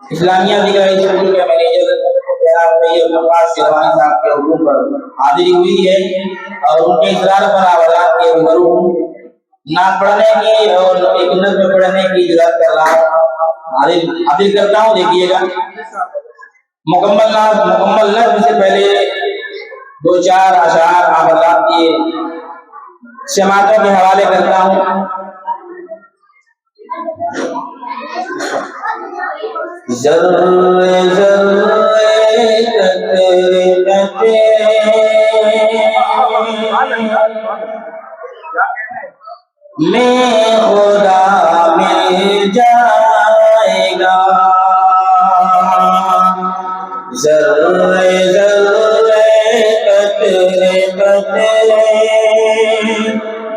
اسلامیہ دیگر اسکول کے مینیجر جناب طیب نواز شیروانی صاحب کے حکم پر حاضری ہوئی ہے اور ان کے اصرار پر آوازات کے روبرو نعت پڑھنے کی اور ایک نظم پڑھنے کی اجازت کر رہا ہوں، حاضر کرتا ہوں، دیکھیے گا۔ مکمل نظم سے پہلے دو چار اشعار آپ حضرات کی سماعتوں کے حوالے کرتا ہوں۔ ذرے ذرے قطرے قطرے میں خدا مل جائے گا، ذرے ذرے قطرے قطرے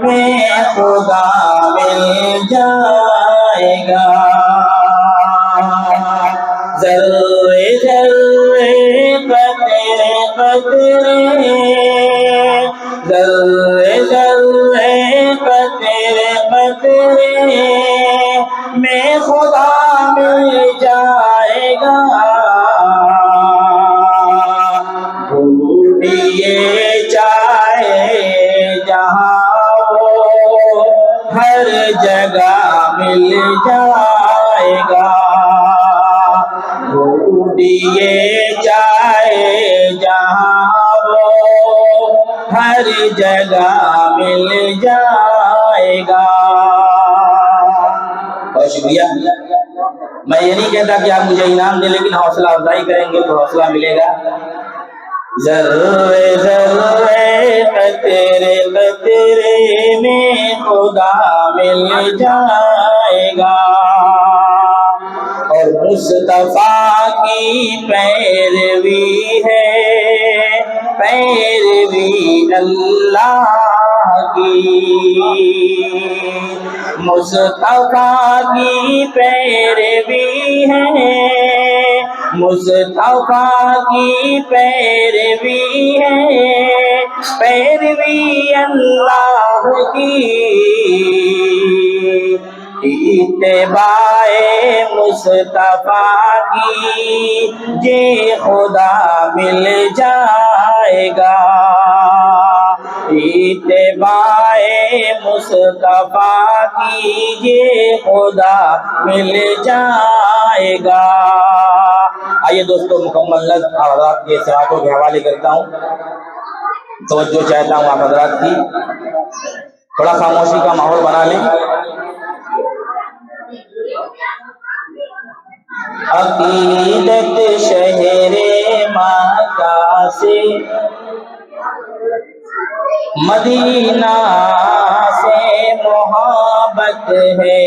میں خدا مل جائے گا، ذرے ذرے قطرے قطرے ذرے ذرے قطرے قطرے میں خدا مل جائے گا، ڈھونڈیے چاہے جہاں وہ ہر جگہ مل جائے گا، ڈھونڈیے چاہے جہاں وہ ہر جگہ مل جائے گا۔ بہت شکریہ۔ میں یہ نہیں کہتا کہ آپ مجھے انعام دیں، لیکن حوصلہ افزائی کریں گے تو حوصلہ ملے گا۔ ذرے ذرے قطرے قطرے میں خدا مل جائے گا، اور مصطفیٰ کی پیروی ہے، پیروی اللہ کی، مصطفیٰ کی پیروی ہے، مصطفیٰ کی پیروی ہے، پیروی اللہ کی، اتباع مصطفیٰ کی جے خدا مل جائے گا، اتباع مصطفیٰ کی جے خدا مل جائے گا۔ آئیے دوستو، مکمل نظم آپ حضرات کے سماعتوں کے حوالے کرتا ہوں۔ توجہ چاہتا ہوں آپ حضرات کی، تھوڑا خاموشی کا ماحول بنا لیں۔ عقیدت شہر مکہ سے مدینہ سے محبت ہے،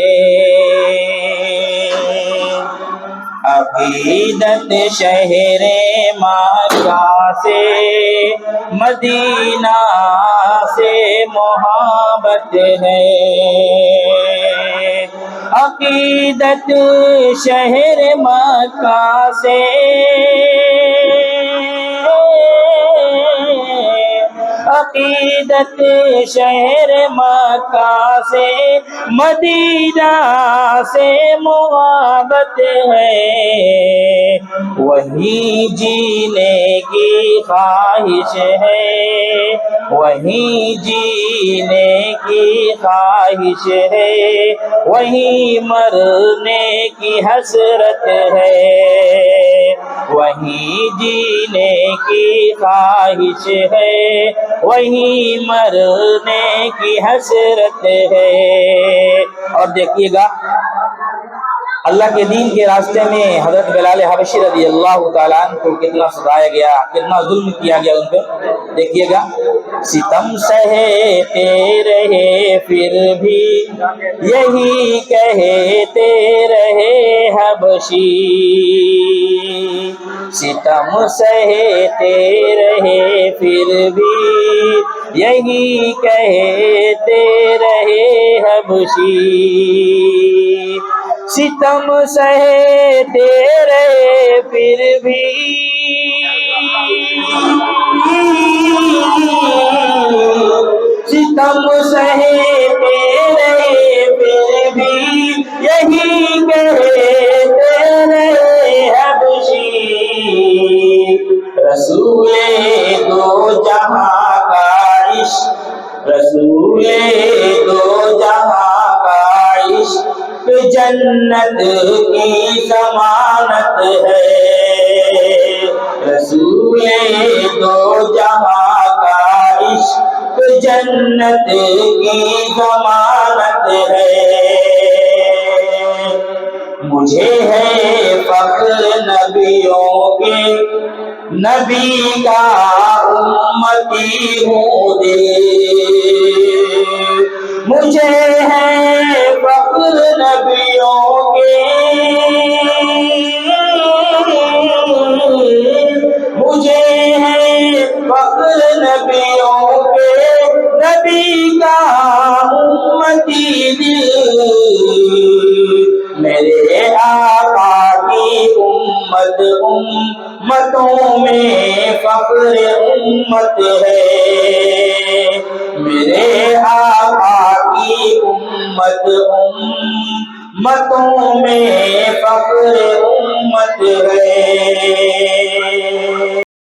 عقیدت شہر مکہ سے مدینہ سے محبت ہے، عقیدت شہر مکہ سے عقیدت شہر مکہ سے مدینہ سے محبت ہے، وہیں جینے کی خواہش ہے، وہیں جینے کی خواہش ہے، وہیں مرنے کی حسرت ہے، وہیں جینے کی خواہش ہے، وہیں مرنے کی حسرت ہے۔ اور دیکھیے گا، اللہ کے دین کے راستے میں حضرت بلال حبشی رضی اللہ تعالیٰ عنہ کو کتنا ستایا گیا، کتنا ظلم کیا گیا ان پہ۔ دیکھیے گا، ستم سہتے رہے پھر بھی یہی کہتے رہے حبشی، ستم سہتے رہے پھر بھی یہی کہتے رہے حبشی، ستم سہتے رہے پھر بھی ستم سہتے رہے پھر بھی یہی کہتے رہے جنت کی ضمانت ہے، رسول دو جہاں کا عشق جنت کی ضمانت ہے۔ مجھے ہے فخر نبیوں کے، نبی کا امتی ہوں دل، مجھے ہے فخر نبیوں کے، مجھے ہے فخر نبیوں کے، نبی کا امتی دل، میرے آقا کی امت امتوں میں فخر امت ہے، میرے آقا کی امت امتوں میں